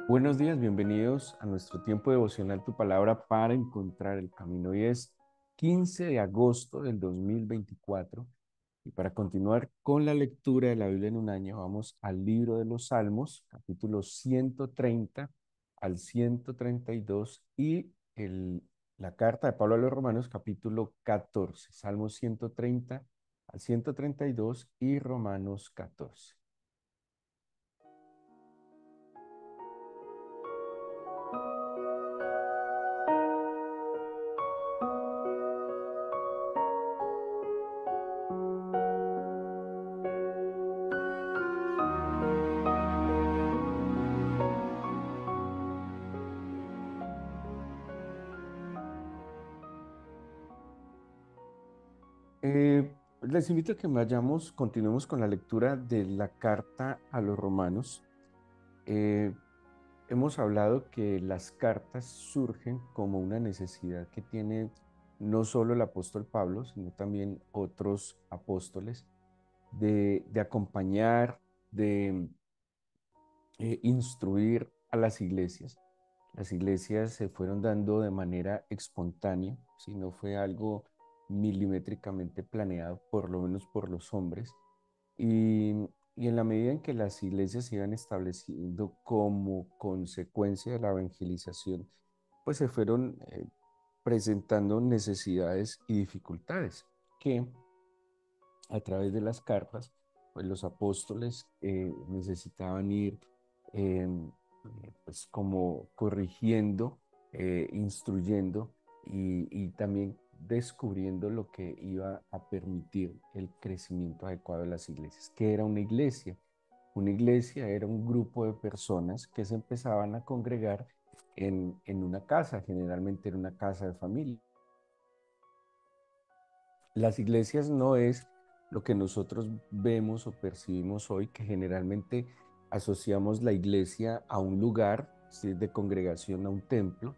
Buenos días, bienvenidos a nuestro tiempo devocional Tu Palabra para encontrar el camino. Hoy es 15 de agosto del 2024 y para continuar con la lectura de la Biblia en un año, vamos al libro de los Salmos, capítulos 130 al 132 y la carta de Pablo a los Romanos, capítulo 14, Salmos 130 al 132 y Romanos 14. Les invito a que vayamos, continuemos con la lectura de la carta a los romanos. Eh, Hemos hablado que las cartas surgen como una necesidad que tiene no solo el apóstol Pablo, sino también otros apóstoles, de acompañar, de instruir a las iglesias. Las iglesias se fueron dando de manera espontánea, si no fue algo milimétricamente planeado, por lo menos por los hombres. Y, y en la medida en que las iglesias se iban estableciendo como consecuencia de la evangelización, pues se fueron presentando necesidades y dificultades que a través de las cartas, pues los apóstoles necesitaban ir pues como corrigiendo, instruyendo y también descubriendo lo que iba a permitir el crecimiento adecuado de las iglesias. ¿Qué era una iglesia? Una iglesia era un grupo de personas que se empezaban a congregar en una casa, generalmente en una casa de familia. Las iglesias no es lo que nosotros vemos o percibimos hoy, que generalmente asociamos la iglesia a un lugar, ¿sí?, de congregación, a un templo.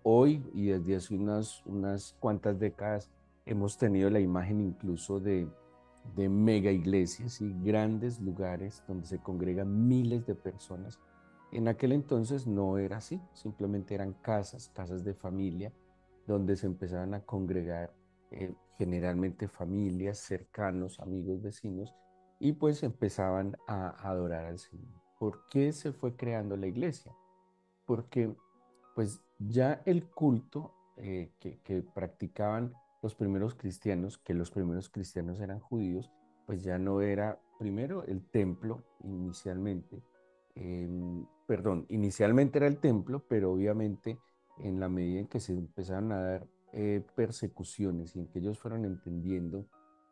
Hoy y desde hace unas cuantas décadas hemos tenido la imagen incluso de mega iglesias y grandes lugares donde se congregan miles de personas. En aquel entonces no era así, simplemente eran casas, casas de familia, donde se empezaban a congregar generalmente familias, cercanos, amigos, vecinos, y pues empezaban a adorar al Señor. ¿Por qué se fue creando la iglesia? Porque pues ya el culto que practicaban los primeros cristianos, que los primeros cristianos eran judíos, pues ya no era primero el templo inicialmente, perdón, inicialmente era el templo, pero obviamente en la medida en que se empezaron a dar persecuciones y en que ellos fueron entendiendo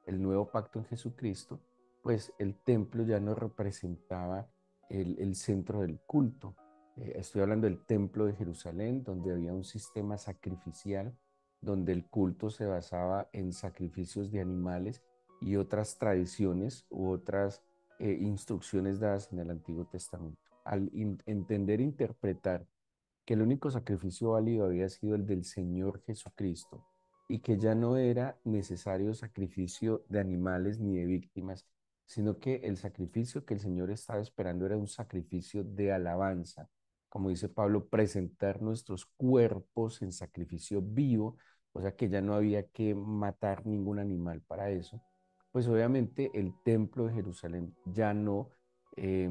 el nuevo pacto en Jesucristo, pues el templo ya no representaba el centro del culto. Estoy hablando del Templo de Jerusalén, donde había un sistema sacrificial, donde el culto se basaba en sacrificios de animales y otras tradiciones u otras instrucciones dadas en el Antiguo Testamento. Al entender e interpretar que el único sacrificio válido había sido el del Señor Jesucristo y que ya no era necesario sacrificio de animales ni de víctimas, sino que el sacrificio que el Señor estaba esperando era un sacrificio de alabanza. Como dice Pablo, presentar nuestros cuerpos en sacrificio vivo, o sea que ya no había que matar ningún animal para eso. Pues obviamente el templo de Jerusalén ya no eh,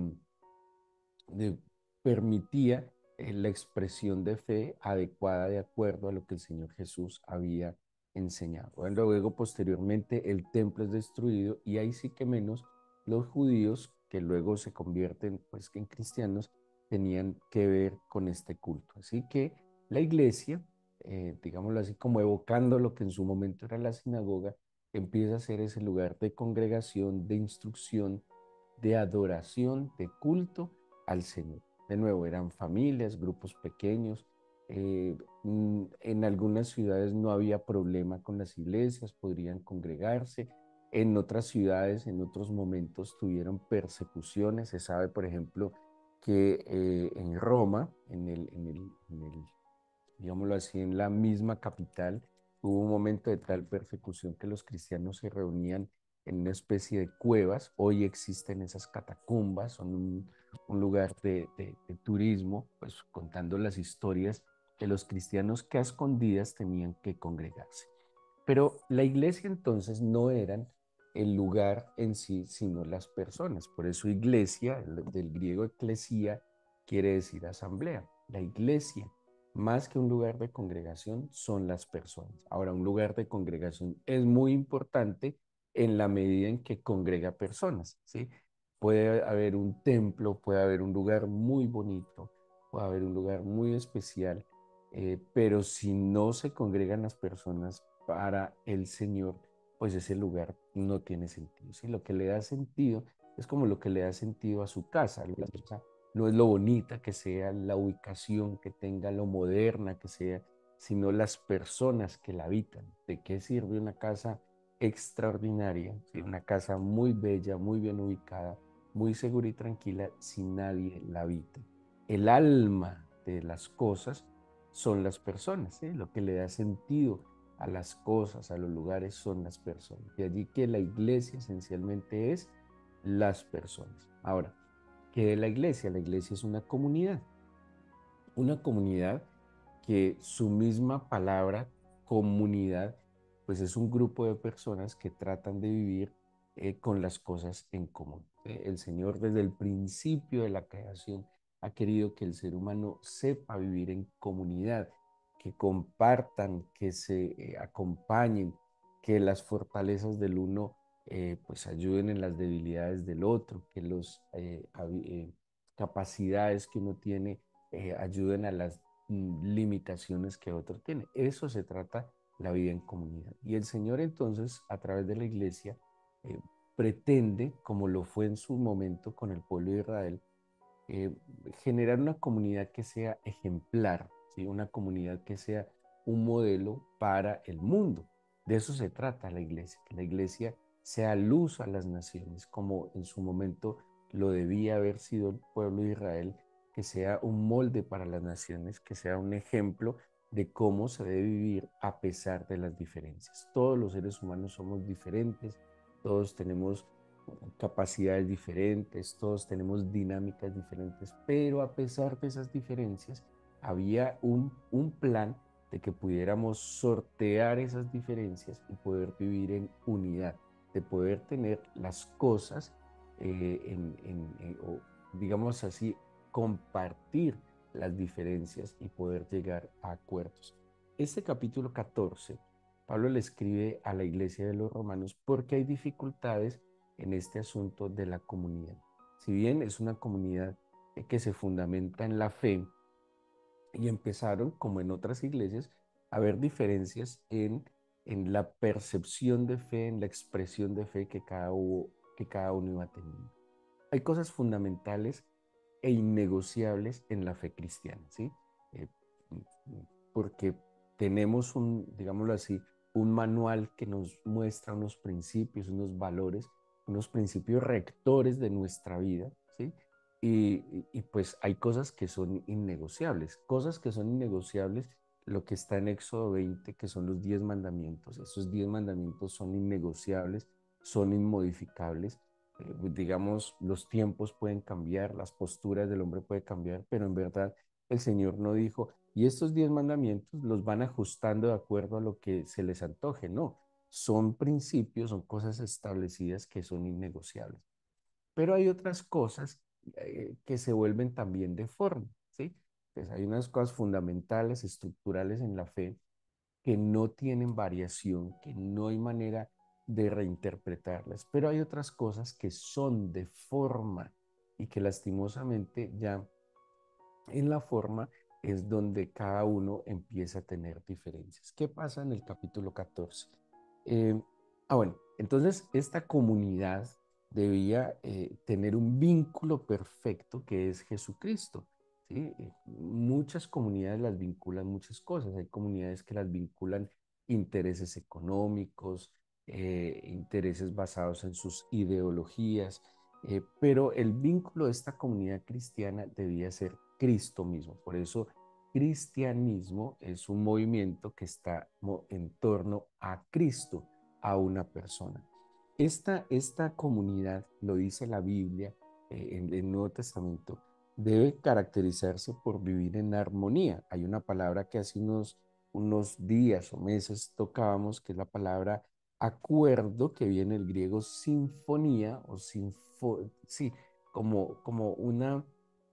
de- permitía la expresión de fe adecuada de acuerdo a lo que el Señor Jesús había enseñado. Bueno, luego, posteriormente, el templo es destruido y ahí sí que menos los judíos, que luego se convierten pues en cristianos, tenían que ver con este culto. Así que la iglesia, digámoslo así, como evocando lo que en su momento era la sinagoga, empieza a ser ese lugar de congregación, de instrucción, de adoración, de culto al Señor. De nuevo, eran familias, grupos pequeños. En algunas ciudades no había problema con las iglesias, podrían congregarse. En otras ciudades, en otros momentos, tuvieron persecuciones. Se sabe, por ejemplo, que en Roma, digámoslo así, en la misma capital, Hubo un momento de tal persecución que los cristianos se reunían en una especie de cuevas. Hoy existen esas catacumbas, son un lugar de turismo, pues contando las historias de los cristianos que a escondidas tenían que congregarse. Pero la iglesia entonces no eran el lugar en sí, sino las personas. Por eso iglesia, del griego eclesia, quiere decir asamblea. La iglesia, más que un lugar de congregación, son las personas. Ahora, un lugar de congregación es muy importante en la medida en que congrega personas, ¿sí? Puede haber un templo, puede haber un lugar muy bonito, puede haber un lugar muy especial, pero si no se congregan las personas para el Señor, pues ese lugar no tiene sentido. ¿Sí? Lo que le da sentido es como lo que le da sentido a su casa. La casa no es lo bonita que sea, la ubicación que tenga, lo moderna que sea, sino las personas que la habitan. ¿De qué sirve una casa extraordinaria? ¿Sí? Una casa muy bella, muy bien ubicada, muy segura y tranquila si nadie la habita. El alma de las cosas son las personas, ¿sí? Lo que le da sentido a las cosas, a los lugares, son las personas. De allí que la iglesia esencialmente es las personas. Ahora, ¿qué es la iglesia? La iglesia es una comunidad que su misma palabra, comunidad, pues es un grupo de personas que tratan de vivir con las cosas en común. El Señor desde el principio de la creación ha querido que el ser humano sepa vivir en comunidad, que compartan, que se acompañen, que las fortalezas del uno pues ayuden en las debilidades del otro, que las capacidades que uno tiene ayuden a las limitaciones que otro tiene. Eso se trata la vida en comunidad. Y el Señor entonces, a través de la iglesia, eh, pretende, como lo fue en su momento con el pueblo de Israel, eh, generar una comunidad que sea ejemplar, ¿sí? Una comunidad que sea un modelo para el mundo. De eso se trata la iglesia, que la iglesia sea luz a las naciones, como en su momento lo debía haber sido el pueblo de Israel, que sea un molde para las naciones, que sea un ejemplo de cómo se debe vivir a pesar de las diferencias. Todos los seres humanos somos diferentes, todos tenemos capacidades diferentes, todos tenemos dinámicas diferentes, pero a pesar de esas diferencias, había un plan de que pudiéramos sortear esas diferencias y poder vivir en unidad, de poder tener las cosas, o digamos así, compartir las diferencias y poder llegar a acuerdos. Este capítulo 14, Pablo le escribe a la iglesia de los romanos porque hay dificultades en este asunto de la comunidad. Si bien es una comunidad que se fundamenta en la fe y empezaron, como en otras iglesias, a haber diferencias en la percepción de fe, en la expresión de fe que cada uno iba teniendo. Hay cosas fundamentales e innegociables en la fe cristiana, ¿sí? Eh, Porque tenemos digámoslo así, un manual que nos muestra unos principios, unos valores, unos principios rectores de nuestra vida, ¿sí? Y pues hay cosas que son innegociables, lo que está en Éxodo 20, que son los 10 mandamientos. Esos 10 mandamientos son innegociables, son inmodificables. Digamos, los tiempos pueden cambiar, las posturas del hombre pueden cambiar, pero en verdad el Señor no dijo, y estos 10 mandamientos los van ajustando de acuerdo a lo que se les antoje, no. Son principios, son cosas establecidas que son innegociables. Pero hay otras cosas que se vuelven también de forma, ¿sí? Pues hay unas cosas fundamentales, estructurales en la fe que no tienen variación, que no hay manera de reinterpretarlas, pero hay otras cosas que son de forma y que lastimosamente ya en la forma es donde cada uno empieza a tener diferencias. ¿Qué pasa en el capítulo 14? Eh, bueno, entonces esta comunidad debía tener un vínculo perfecto que es Jesucristo. ¿Sí? Muchas comunidades las vinculan muchas cosas. Hay comunidades que las vinculan intereses económicos, intereses basados en sus ideologías, pero el vínculo de esta comunidad cristiana debía ser Cristo mismo. Por eso cristianismo es un movimiento que está en torno a Cristo, a una persona. Esta comunidad, lo dice la Biblia en el Nuevo Testamento, debe caracterizarse por vivir en armonía. Hay una palabra que hace unos días o meses tocábamos, que es la palabra acuerdo, que viene del griego sinfonía o sí, como una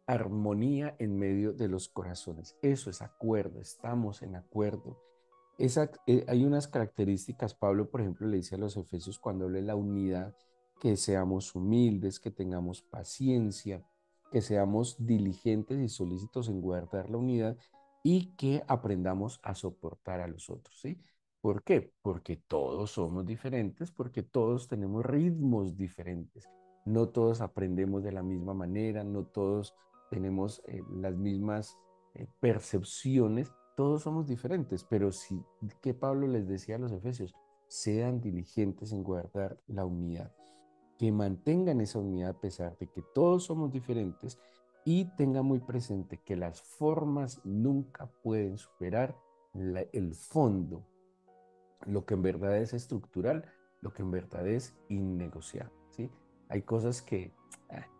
armonía en medio de los corazones. Eso es acuerdo, estamos en acuerdo. Hay unas características, Pablo, por ejemplo, le dice a los efesios cuando habla de la unidad, que seamos humildes, que tengamos paciencia, que seamos diligentes y solícitos en guardar la unidad y que aprendamos a soportar a los otros, ¿sí? ¿Por qué? Porque todos somos diferentes, porque todos tenemos ritmos diferentes. No todos aprendemos de la misma manera, no todos tenemos las mismas percepciones, todos somos diferentes, pero sí, que Pablo les decía a los efesios, sean diligentes en guardar la unidad, que mantengan esa unidad a pesar de que todos somos diferentes y tengan muy presente que las formas nunca pueden superar el fondo, lo que en verdad es estructural, lo que en verdad es innegociable, ¿sí? Hay cosas que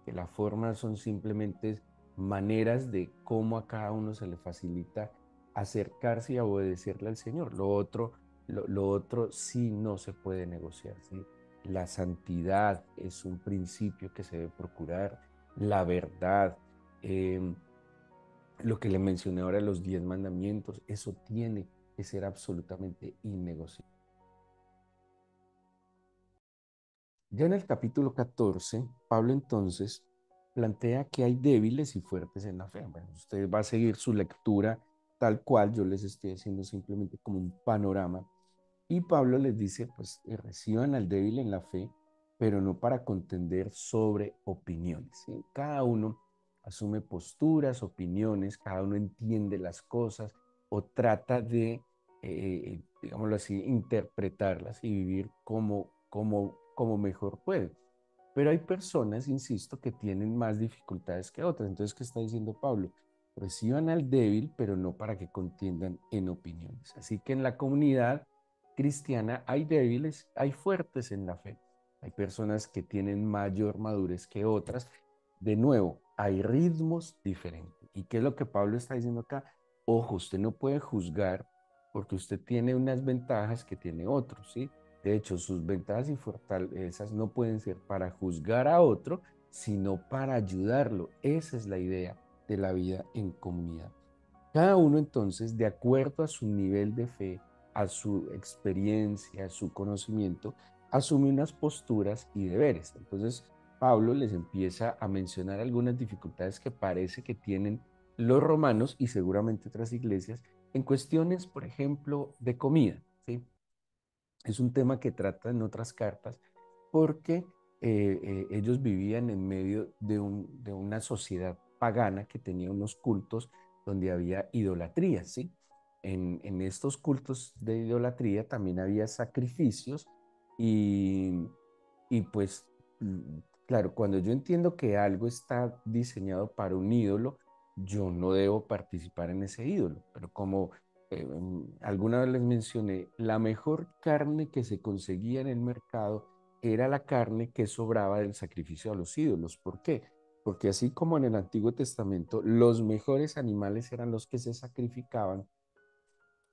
la forma son simplemente maneras de cómo a cada uno se le facilita acercarse y obedecerle al Señor. Lo otro sí no se puede negociar, ¿sí? La santidad es un principio que se debe procurar, la verdad, eh, lo que le mencioné ahora, los 10 mandamientos, eso tiene que ser absolutamente innegociable. Ya en el capítulo 14, Pablo entonces plantea que hay débiles y fuertes en la fe. Bueno, usted va a seguir su lectura tal cual, yo les estoy haciendo simplemente como un panorama. Y Pablo les dice, pues reciban al débil en la fe, pero no para contender sobre opiniones, ¿sí? Cada uno asume posturas, opiniones, cada uno entiende las cosas o trata de, digámoslo así, interpretarlas y vivir como mejor puede. Pero hay personas, insisto, que tienen más dificultades que otras. Entonces, ¿qué está diciendo Pablo? Reciban al débil, pero no para que contiendan en opiniones. Así que en la comunidad cristiana hay débiles, hay fuertes en la fe. Hay personas que tienen mayor madurez que otras. De nuevo, hay ritmos diferentes. ¿Y qué es lo que Pablo está diciendo acá? Ojo, usted no puede juzgar porque usted tiene unas ventajas que tiene otros, ¿sí? De hecho, sus ventajas y fortalezas no pueden ser para juzgar a otro, sino para ayudarlo. Esa es la idea de la vida en comunidad. Cada uno entonces, de acuerdo a su nivel de fe, a su experiencia, a su conocimiento, asume unas posturas y deberes. Entonces, Pablo les empieza a mencionar algunas dificultades que parece que tienen los romanos y seguramente otras iglesias en cuestiones, por ejemplo, de comida, ¿sí? Es un tema que trata en otras cartas porque ellos vivían en medio de una sociedad pagana que tenía unos cultos donde había idolatría, ¿sí? En estos cultos de idolatría también había sacrificios y, y pues, claro, cuando yo entiendo que algo está diseñado para un ídolo, yo no debo participar en ese ídolo, pero como alguna vez les mencioné, la mejor carne que se conseguía en el mercado era la carne que sobraba del sacrificio a los ídolos. ¿Por qué? Porque así como en el Antiguo Testamento los mejores animales eran los que se sacrificaban,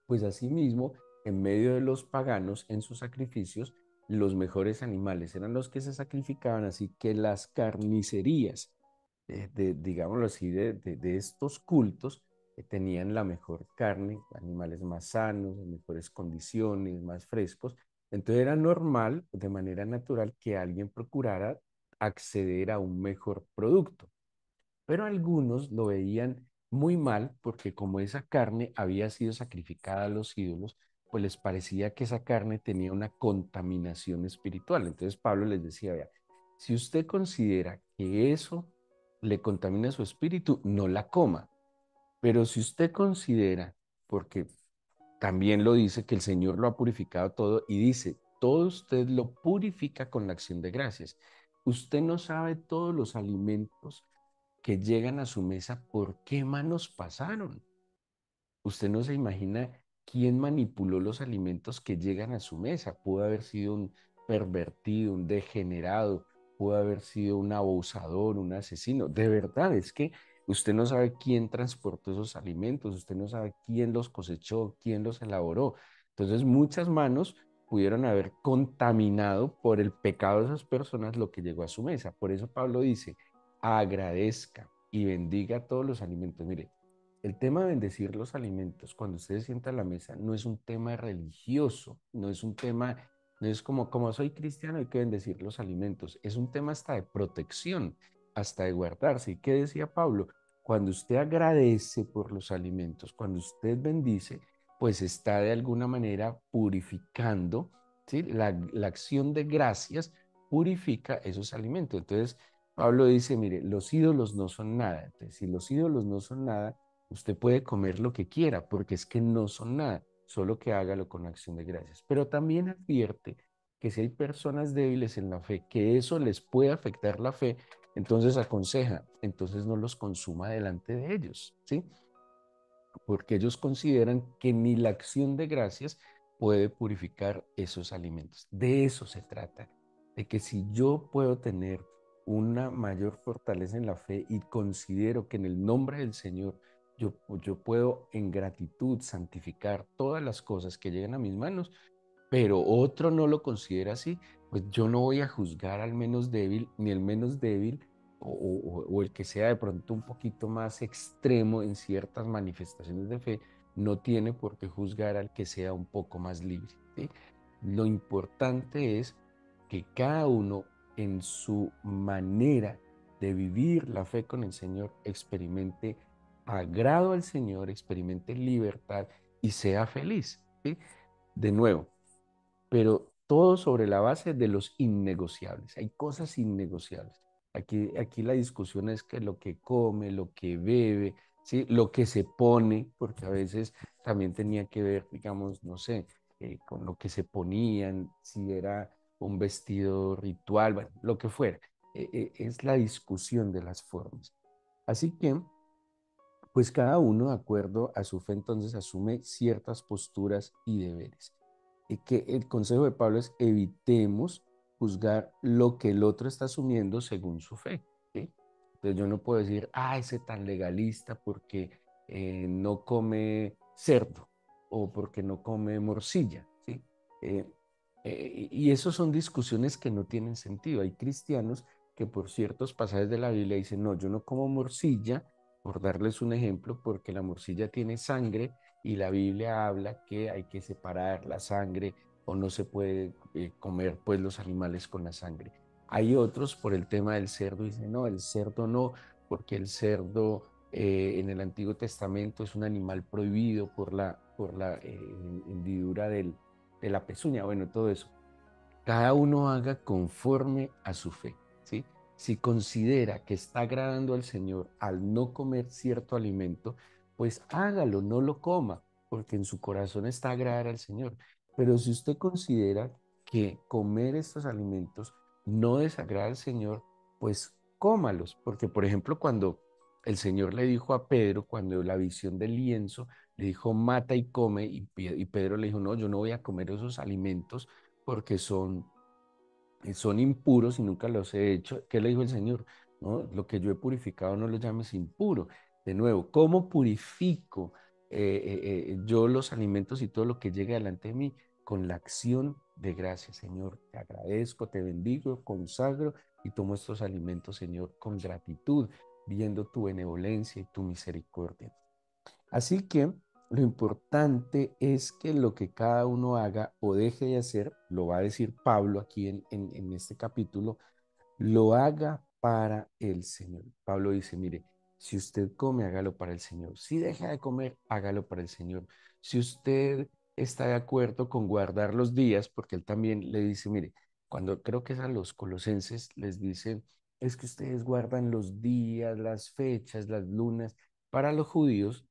pues asimismo, en medio de los paganos, en sus sacrificios, los mejores animales eran los que se sacrificaban, así que las carnicerías, digámoslo así, de estos cultos, tenían la mejor carne, animales más sanos, en mejores condiciones, más frescos. Entonces era normal, de manera natural, que alguien procurara acceder a un mejor producto. Pero algunos lo veían muy mal porque como esa carne había sido sacrificada a los ídolos, pues les parecía que esa carne tenía una contaminación espiritual. Entonces Pablo les decía, vea, si usted considera que eso le contamina su espíritu, no la coma. Pero si usted considera, porque también lo dice, que el Señor lo ha purificado todo y dice, todo usted lo purifica con la acción de gracias. Usted no sabe todos los alimentos que llegan a su mesa por qué manos pasaron. usted no se imagina quién manipuló los alimentos que llegan a su mesa. Pudo haber sido un pervertido, un degenerado, pudo haber sido un abusador, un asesino. De verdad, es que usted no sabe quién transportó esos alimentos, usted no sabe quién los cosechó, quién los elaboró. Entonces, muchas manos pudieron haber contaminado por el pecado de esas personas lo que llegó a su mesa. Por eso Pablo dice, agradezca y bendiga todos los alimentos. Mire, el tema de bendecir los alimentos cuando usted se sienta a la mesa no es un tema religioso, no es un tema, no es como soy cristiano hay que bendecir los alimentos, es un tema hasta de protección, hasta de guardarse. ¿Y qué decía Pablo? Cuando usted agradece por los alimentos, cuando usted bendice, pues está de alguna manera purificando, ¿sí? La acción de gracias purifica esos alimentos. Entonces, Pablo dice, mire, los ídolos no son nada. Entonces, si los ídolos no son nada, usted puede comer lo que quiera, porque es que no son nada, solo que hágalo con acción de gracias. Pero también advierte que si hay personas débiles en la fe, que eso les puede afectar la fe, entonces aconseja, entonces no los consuma delante de ellos, ¿sí? Porque ellos consideran que ni la acción de gracias puede purificar esos alimentos. De eso se trata, de que si yo puedo tener una mayor fortaleza en la fe y considero que en el nombre del Señor yo puedo en gratitud santificar todas las cosas que llegan a mis manos, pero otro no lo considera así, pues yo no voy a juzgar al menos débil, ni el menos débil, o el que sea de pronto un poquito más extremo en ciertas manifestaciones de fe, no tiene por qué juzgar al que sea un poco más libre, ¿sí? Lo importante es que cada uno en su manera de vivir la fe con el Señor experimente agrado al Señor, experimente libertad y sea feliz, ¿sí? De nuevo, pero todo sobre la base de los innegociables. Hay cosas innegociables. Aquí la discusión es que lo que come, lo que bebe, ¿sí? Lo que se pone, porque a veces también tenía que ver, digamos, no sé, con lo que se ponían, si era un vestido ritual, bueno, lo que fuera. Es la discusión de las formas. Así que, pues cada uno, de acuerdo a su fe, entonces asume ciertas posturas y deberes. Que el consejo de Pablo es evitemos juzgar lo que el otro está asumiendo según su fe, ¿sí? Entonces yo no puedo decir, ese tan legalista porque no come cerdo o porque no come morcilla, ¿sí? Eh, y eso son discusiones que no tienen sentido. Hay cristianos que por ciertos pasajes de la Biblia dicen, no, yo no como morcilla, por darles un ejemplo, porque la morcilla tiene sangre y la Biblia habla que hay que separar la sangre o no se puede comer pues los animales con la sangre. Hay otros por el tema del cerdo, dicen, no, el cerdo no, porque el cerdo en el Antiguo Testamento es un animal prohibido por la hendidura de la pezuña, bueno, todo eso. Cada uno haga conforme a su fe, ¿sí? Si considera que está agradando al Señor al no comer cierto alimento, pues hágalo, no lo coma, porque en su corazón está agradar al Señor. Pero si usted considera que comer estos alimentos no desagrada al Señor, pues cómalos, porque por ejemplo cuando el Señor le dijo a Pedro, cuando la visión del lienzo, le dijo mata y come, y Pedro le dijo, no, yo no voy a comer esos alimentos porque son impuros y nunca los he hecho. ¿Qué le dijo el Señor? ¿No? Lo que yo he purificado no lo llames impuro. De nuevo, ¿cómo purifico yo los alimentos y todo lo que llega delante de mí? Con la acción de gracias, Señor. Te agradezco, te bendigo, consagro y tomo estos alimentos, Señor, con gratitud, viendo tu benevolencia y tu misericordia. Así que lo importante es que lo que cada uno haga o deje de hacer, lo va a decir Pablo aquí en este capítulo, lo haga para el Señor. Pablo dice, mire, si usted come, hágalo para el Señor. Si deja de comer, hágalo para el Señor. Si usted está de acuerdo con guardar los días, porque él también le dice, mire, cuando creo que es a los colosenses, les dice, es que ustedes guardan los días, las fechas, las lunas. Para los judíos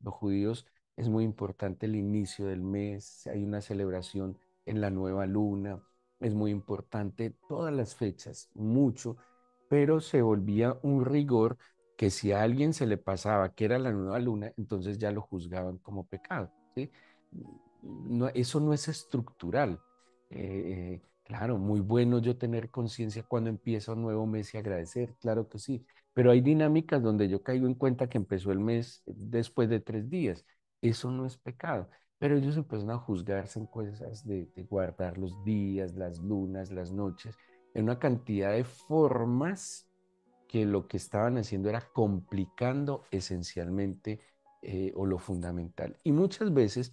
es muy importante el inicio del mes, hay una celebración en la nueva luna, es muy importante todas las fechas, mucho, pero se volvía un rigor que si a alguien se le pasaba que era la nueva luna, entonces ya lo juzgaban como pecado, ¿sí? No, eso no es estructural. Claro, muy bueno yo tener conciencia cuando empieza un nuevo mes y agradecer, claro que sí, pero hay dinámicas donde yo caigo en cuenta que empezó el mes después de 3 días. Eso no es pecado, pero ellos empiezan a juzgarse en cosas de guardar los días, las lunas, las noches, en una cantidad de formas que lo que estaban haciendo era complicando esencialmente o lo fundamental. Y muchas veces,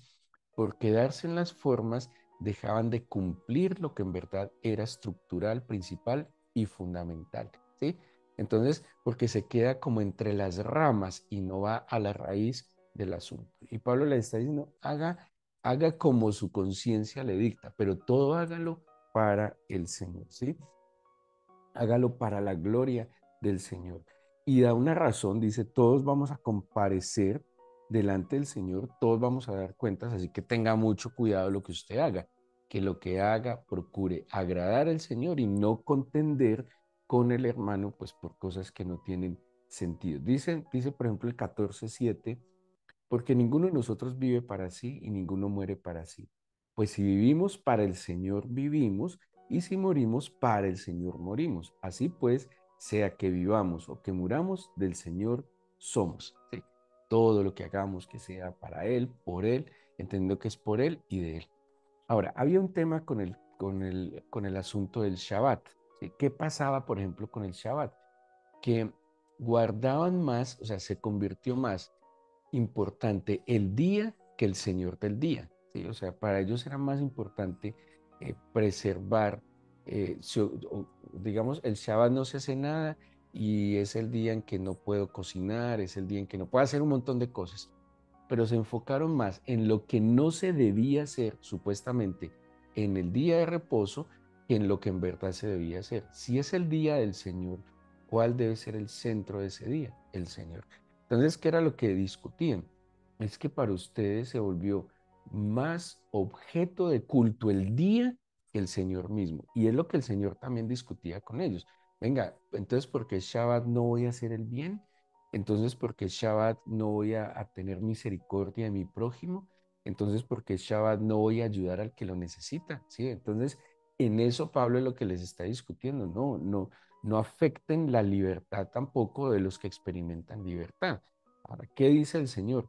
por quedarse en las formas, dejaban de cumplir lo que en verdad era estructural, principal y fundamental. ¿Sí? Entonces, porque se queda como entre las ramas y no va a la raíz del asunto. Y Pablo le está diciendo, haga como su conciencia le dicta, pero todo hágalo para el Señor, ¿sí? Hágalo para la gloria del Señor. Y da una razón, dice, todos vamos a comparecer delante del Señor, todos vamos a dar cuentas, así que tenga mucho cuidado lo que usted haga, que lo que haga procure agradar al Señor y no contender con el hermano, pues por cosas que no tienen sentido. Dice por ejemplo, el 14:7, porque ninguno de nosotros vive para sí y ninguno muere para sí. Pues si vivimos para el Señor vivimos y si morimos para el Señor morimos. Así pues, sea que vivamos o que muramos, del Señor somos. ¿Sí? Todo lo que hagamos que sea para Él, por Él, entendiendo que es por Él y de Él. Ahora, había un tema con el asunto del Shabbat. ¿Sí? ¿Qué pasaba, por ejemplo, con el Shabbat? Que guardaban más, o sea, se convirtió más importante el día que el Señor del día. ¿Sí? O sea, para ellos era más importante preservar, digamos, el Shabbat no se hace nada y es el día en que no puedo cocinar, es el día en que no puedo hacer un montón de cosas, pero se enfocaron más en lo que no se debía hacer supuestamente en el día de reposo que en lo que en verdad se debía hacer. Si es el día del Señor, ¿cuál debe ser el centro de ese día? El Señor. Entonces, ¿qué era lo que discutían? Es que para ustedes se volvió más objeto de culto el día que el Señor mismo. Y es lo que el Señor también discutía con ellos. Venga, entonces, ¿por qué Shabbat no voy a hacer el bien? Entonces, porque Shabbat no voy a tener misericordia de mi prójimo, entonces, porque Shabbat no voy a ayudar al que lo necesita, ¿sí? Entonces, en eso Pablo es lo que les está discutiendo, no afecten la libertad tampoco de los que experimentan libertad. Ahora, ¿qué dice el Señor?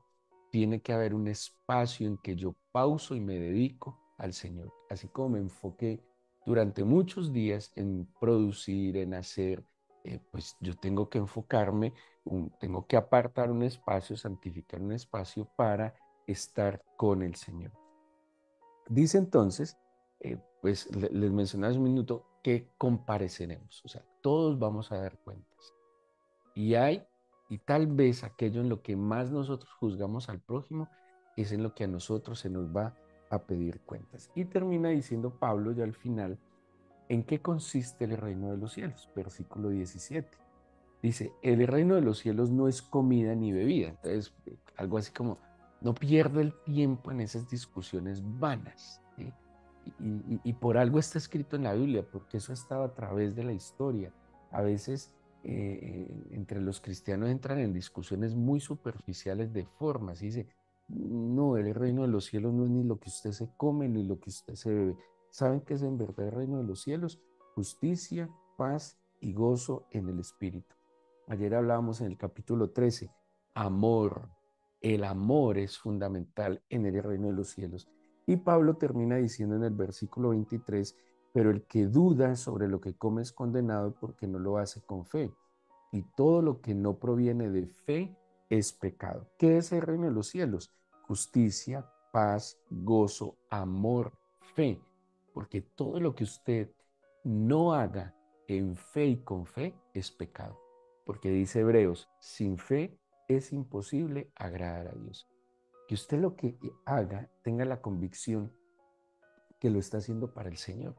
Tiene que haber un espacio en que yo pauso y me dedico al Señor, así como me enfoqué durante muchos días en producir, en hacer, pues yo tengo que enfocarme tengo que apartar un espacio, santificar un espacio para estar con el Señor. Dice entonces, pues les mencioné hace un minuto que compareceremos, o sea, todos vamos a dar cuentas. Y hay, y tal vez aquello en lo que más nosotros juzgamos al prójimo es en lo que a nosotros se nos va a pedir cuentas. Y termina diciendo Pablo ya al final, ¿en qué consiste el reino de los cielos? Versículo 17. Dice, el reino de los cielos no es comida ni bebida. Entonces, algo así como, no pierda el tiempo en esas discusiones vanas. ¿Sí? Y por algo está escrito en la Biblia, porque eso ha estado a través de la historia. A veces entre los cristianos entran en discusiones muy superficiales de formas. Y dice, no, el reino de los cielos no es ni lo que usted se come ni lo que usted se bebe. ¿Saben qué es en verdad el reino de los cielos? Justicia, paz y gozo en el Espíritu. Ayer hablábamos en el capítulo 13, amor. El amor es fundamental en el reino de los cielos. Y Pablo termina diciendo en el versículo 23, pero el que duda sobre lo que come es condenado porque no lo hace con fe. Y todo lo que no proviene de fe es pecado. ¿Qué es el reino de los cielos? Justicia, paz, gozo, amor, fe. Porque todo lo que usted no haga en fe y con fe es pecado. Porque dice Hebreos, sin fe es imposible agradar a Dios. Que usted lo que haga tenga la convicción que lo está haciendo para el Señor.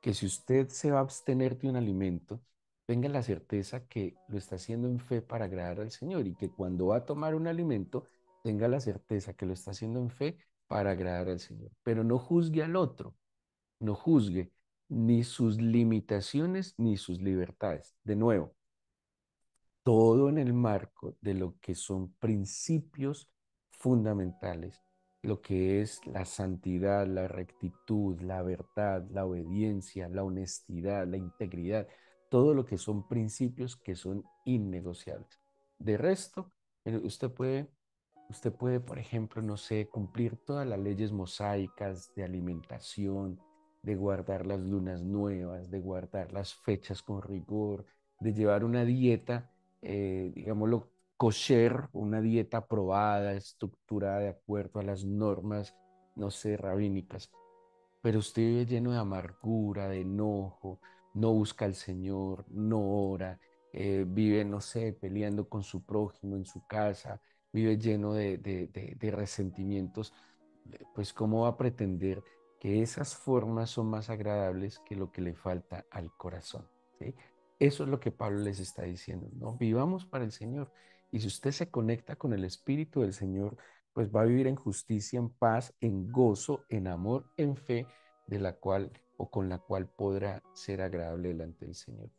Que si usted se va a abstener de un alimento, tenga la certeza que lo está haciendo en fe para agradar al Señor y que cuando va a tomar un alimento, tenga la certeza que lo está haciendo en fe para agradar al Señor. Pero no juzgue al otro, no juzgue ni sus limitaciones ni sus libertades. De nuevo, todo en el marco de lo que son principios fundamentales, lo que es la santidad, la rectitud, la verdad, la obediencia, la honestidad, la integridad, todo lo que son principios que son innegociables. De resto, usted puede, por ejemplo, no sé, cumplir todas las leyes mosaicas de alimentación, de guardar las lunas nuevas, de guardar las fechas con rigor, de llevar una dieta, digámoslo, kosher, una dieta aprobada, estructurada de acuerdo a las normas, no sé, rabínicas. Pero usted vive lleno de amargura, de enojo, no busca al Señor, no ora, vive, no sé, peleando con su prójimo en su casa, vive lleno de resentimientos. Pues ¿cómo va a pretender que esas formas son más agradables que lo que le falta al corazón? ¿Sí? Eso es lo que Pablo les está diciendo, ¿no? Vivamos para el Señor. Y si usted se conecta con el Espíritu del Señor, pues va a vivir en justicia, en paz, en gozo, en amor, en fe, de la cual o con la cual podrá ser agradable delante del Señor.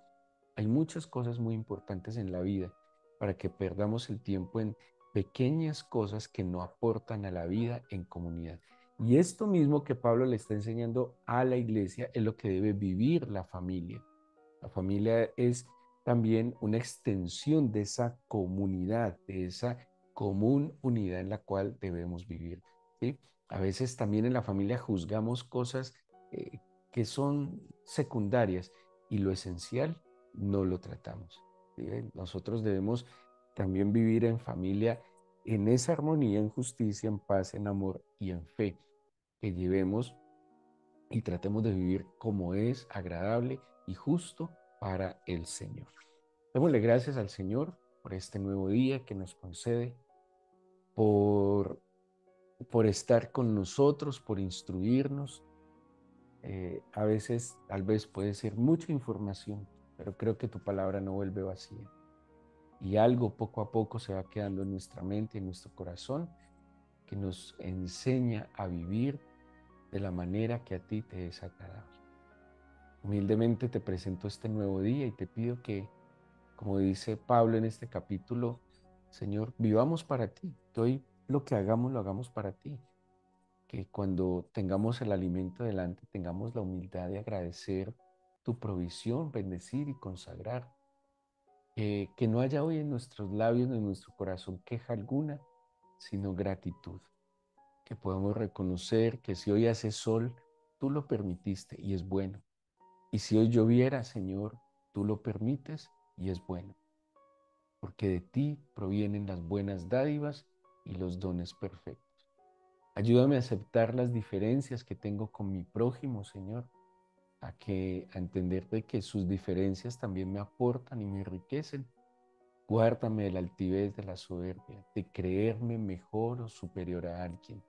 Hay muchas cosas muy importantes en la vida para que perdamos el tiempo en pequeñas cosas que no aportan a la vida en comunidad. Y esto mismo que Pablo le está enseñando a la iglesia es lo que debe vivir la familia. La familia es también una extensión de esa comunidad, de esa común unidad en la cual debemos vivir. ¿Sí? A veces también en la familia juzgamos cosas eh, que son secundarias y lo esencial no lo tratamos. ¿Sí? Nosotros debemos también vivir en familia en esa armonía, en justicia, en paz, en amor y en fe, que llevemos y tratemos de vivir como es agradable y justo para el Señor. Démosle gracias al Señor por este nuevo día que nos concede, por, por estar con nosotros, por instruirnos. A veces, tal vez puede ser mucha información, pero creo que tu palabra no vuelve vacía. Y algo poco a poco se va quedando en nuestra mente, en nuestro corazón, que nos enseña a vivir de la manera que a ti te es agradable. Humildemente te presento este nuevo día y te pido que, como dice Pablo en este capítulo, Señor, vivamos para ti. Que hoy lo que hagamos, lo hagamos para ti. Que cuando tengamos el alimento delante, tengamos la humildad de agradecer tu provisión, bendecir y consagrar. Que no haya hoy en nuestros labios, ni en nuestro corazón queja alguna, sino gratitud. Que podamos reconocer que si hoy hace sol, tú lo permitiste y es bueno. Y si hoy lloviera, Señor, tú lo permites y es bueno, porque de ti provienen las buenas dádivas y los dones perfectos. Ayúdame a aceptar las diferencias que tengo con mi prójimo, Señor, a entender de que sus diferencias también me aportan y me enriquecen. Guárdame de la altivez, de la soberbia, de creerme mejor o superior a alguien.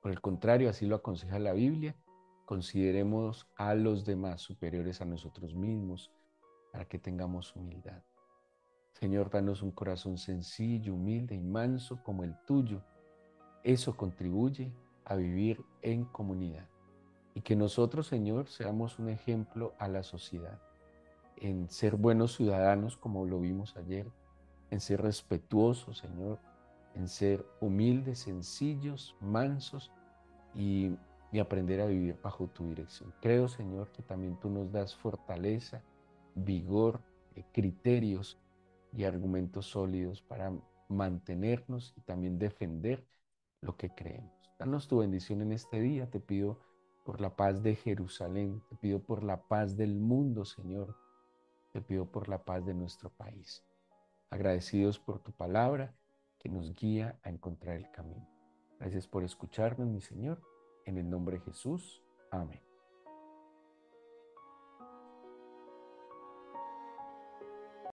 Por el contrario, así lo aconseja la Biblia, consideremos a los demás superiores a nosotros mismos para que tengamos humildad. Señor, danos un corazón sencillo, humilde y manso como el tuyo. Eso contribuye a vivir en comunidad. Y que nosotros, Señor, seamos un ejemplo a la sociedad, en ser buenos ciudadanos como lo vimos ayer, en ser respetuosos, Señor, en ser humildes, sencillos, mansos y, y aprender a vivir bajo tu dirección. Creo, Señor, que también tú nos das fortaleza, vigor, criterios y argumentos sólidos para mantenernos y también defender lo que creemos. Danos tu bendición en este día. Te pido por la paz de Jerusalén, te pido por la paz del mundo, Señor, te pido por la paz de nuestro país. Agradecidos por tu palabra que nos guía a encontrar el camino. Gracias por escucharnos, mi Señor. En el nombre de Jesús. Amén.